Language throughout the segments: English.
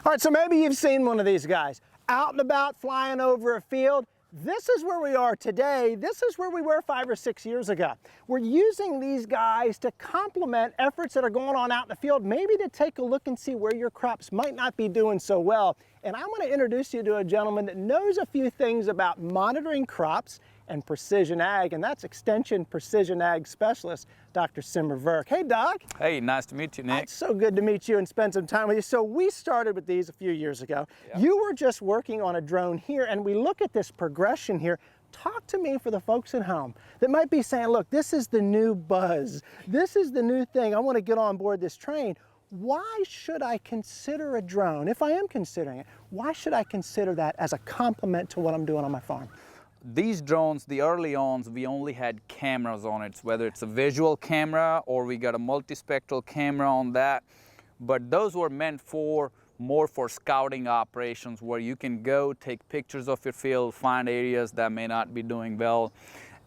All right, so maybe you've seen one of these guys out and about flying over a field. This is where we are today. This is where we were 5 or 6 years ago. We're using these guys to complement efforts that are going on out in the field, maybe to take a look and see where your crops might not be doing so well. And I want to introduce you to a gentleman that knows a few things about monitoring crops and precision ag, and that's Extension Precision Ag Specialist, Dr. Simmer Verk. Hey, Doc. Hey, nice to meet you, Nick. It's so good to meet you and spend some time with you. So we started with these a few years ago. Yep. You were just working on a drone here, and we look at this progression here. Talk to me for the folks at home that might be saying, look, this is the new buzz. This is the new thing. I want to get on board this train. Why should I consider a drone? If I am considering it, why should I consider that as a complement to what I'm doing on my farm? These drones, the early ons, we only had cameras on it, whether it's a visual camera or we got a multispectral camera on that. But those were meant more for scouting operations where you can go take pictures of your field, find areas that may not be doing well.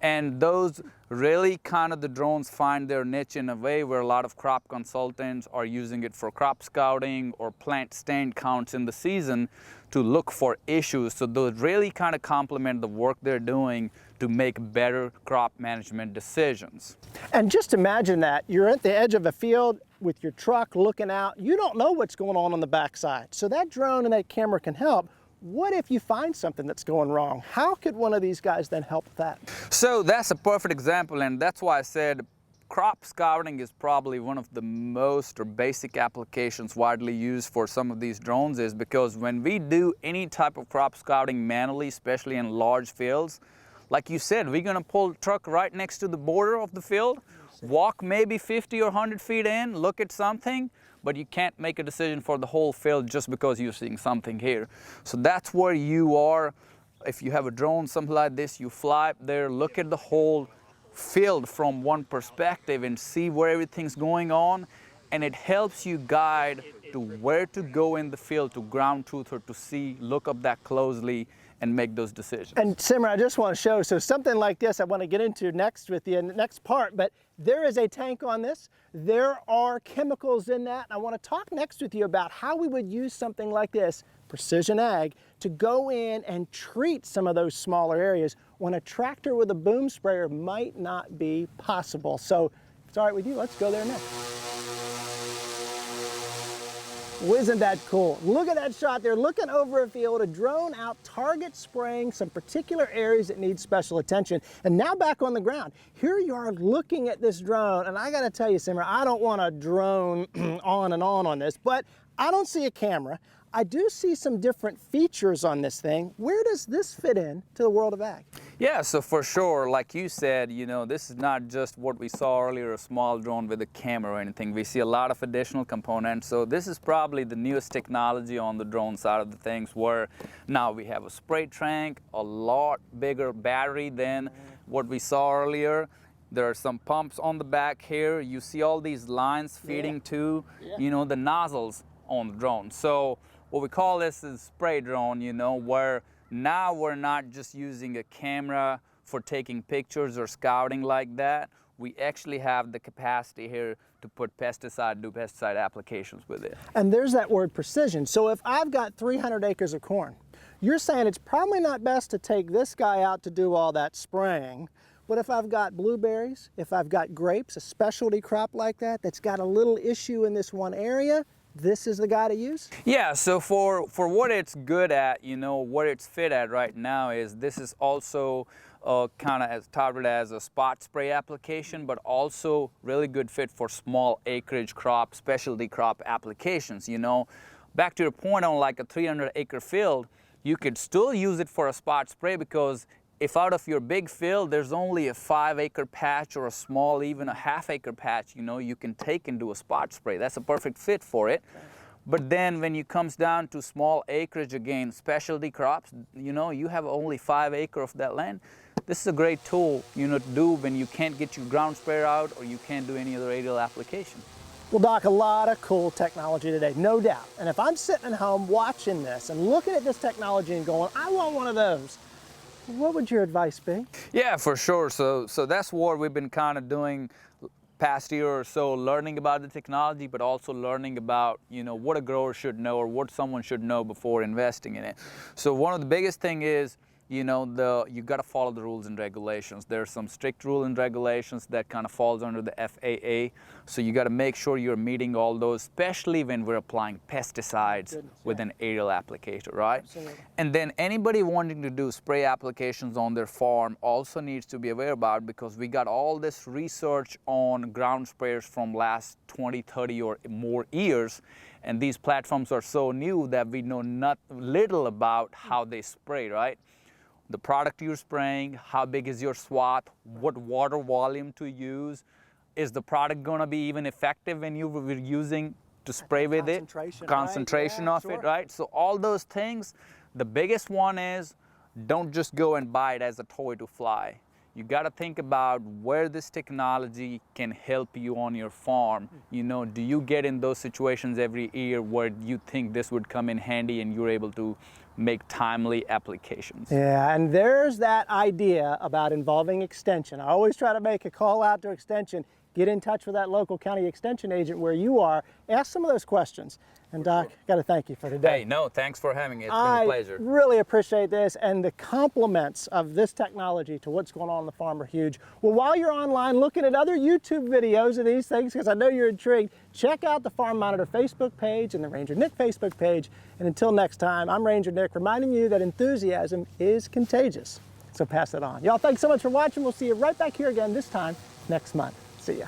And those really kind of the drones find their niche in a way where a lot of crop consultants are using it for crop scouting or plant stand counts in the season to look for issues. So those really kind of complement the work they're doing to make better crop management decisions. And just imagine that you're at the edge of a field with your truck looking out. You don't know what's going on the backside. So that drone and that camera can help. What if you find something that's going wrong? How could one of these guys then help with that? So that's a perfect example, and that's why I said crop scouting is probably one of the most or basic applications widely used for some of these drones, is because when we do any type of crop scouting manually, especially in large fields, like you said, we're gonna pull the truck right next to the border of the field, walk maybe 50 or 100 feet in, look at something, but you can't make a decision for the whole field just because you're seeing something here. So that's where you are. If you have a drone, something like this, you fly up there, look at the whole field from one perspective and see where everything's going on, and it helps you guide to where to go in the field to ground truth or to see, look up that closely and make those decisions. And Simmer, I just want to show, so something like this I want to get into next with you in the next part, but there is a tank on this. There are chemicals in that. I want to talk next with you about how we would use something like this, precision ag, to go in and treat some of those smaller areas when a tractor with a boom sprayer might not be possible. So if it's all right with you, let's go there next. Well, isn't that cool? Look at that shot there, looking over a field, a drone out target spraying some particular areas that need special attention. And now back on the ground, here you are looking at this drone, and I gotta tell you, Simmer, I don't want a drone on and on this, but I don't see a camera. I do see some different features on this thing. Where does this fit in to the world of ag? Yeah, so for sure, like you said, you know, this is not just what we saw earlier, a small drone with a camera or anything. We see a lot of additional components. So this is probably the newest technology on the drone side of the things, where now we have a spray tank, a lot bigger battery than what we saw earlier. There are some pumps on the back here. You see all these lines feeding to, you know, the nozzles on the drone. So what we call this is spray drone, you know, where now we're not just using a camera for taking pictures or scouting like that. We actually have the capacity here to put do pesticide applications with it. And there's that word precision. So if I've got 300 acres of corn, you're saying it's probably not best to take this guy out to do all that spraying. But if I've got blueberries, if I've got grapes, a specialty crop like that, that's got a little issue in this one area, this is the guy to use? Yeah, so for what it's good at, you know, what it's fit at right now is this is also kind of as touted as a spot spray application, but also really good fit for small acreage crop, specialty crop applications, you know. Back to your point on like a 300 acre field, you could still use it for a spot spray, because if out of your big field there's only a 5 acre patch or a small, even a ½ acre patch, you know, you can take and do a spot spray. That's a perfect fit for it. But then when it comes down to small acreage, again, specialty crops, you know, you have only 5 acres of that land. This is a great tool, you know, to do when you can't get your ground sprayer out or you can't do any other aerial application. Well, Doc, a lot of cool technology today, no doubt. And if I'm sitting at home watching this and looking at this technology and going, I want one of those, what would your advice be? Yeah, for sure. So that's what we've been kind of doing past year or so learning about the technology, but also learning about, what a grower should know or what someone should know before investing in it. So one of the biggest thing is, you got to follow the rules and regulations. There's some strict rules and regulations that kind of falls under the FAA. So you got to make sure you're meeting all those, especially when we're applying pesticides with an aerial applicator, right? Absolutely. And then anybody wanting to do spray applications on their farm also needs to be aware about, because we got all this research on ground sprayers from last 20, 30 or more years. And these platforms are so new that we know little about how they spray, right? The product you're spraying, how big is your swath, what water volume to use, is the product going to be even effective when you were using to spray with it? Concentration of it, right? So all those things, the biggest one is don't just go and buy it as a toy to fly. You got to think about where this technology can help you on your farm. Do you get in those situations every year where you think this would come in handy and you're able to make timely applications? Yeah, and there's that idea about involving Extension. I always try to make a call out to Extension. Get in touch with that local county extension agent where you are. Ask some of those questions. And Doc, got to thank you for today. Hey, no, thanks for having me. It's been a pleasure. I really appreciate this, and the compliments of this technology to what's going on in the farm are huge. Well, while you're online looking at other YouTube videos of these things, because I know you're intrigued, check out the Farm Monitor Facebook page and the Ranger Nick Facebook page. And until next time, I'm Ranger Nick, reminding you that enthusiasm is contagious. So pass it on. Y'all, thanks so much for watching. We'll see you right back here again this time next month. See ya.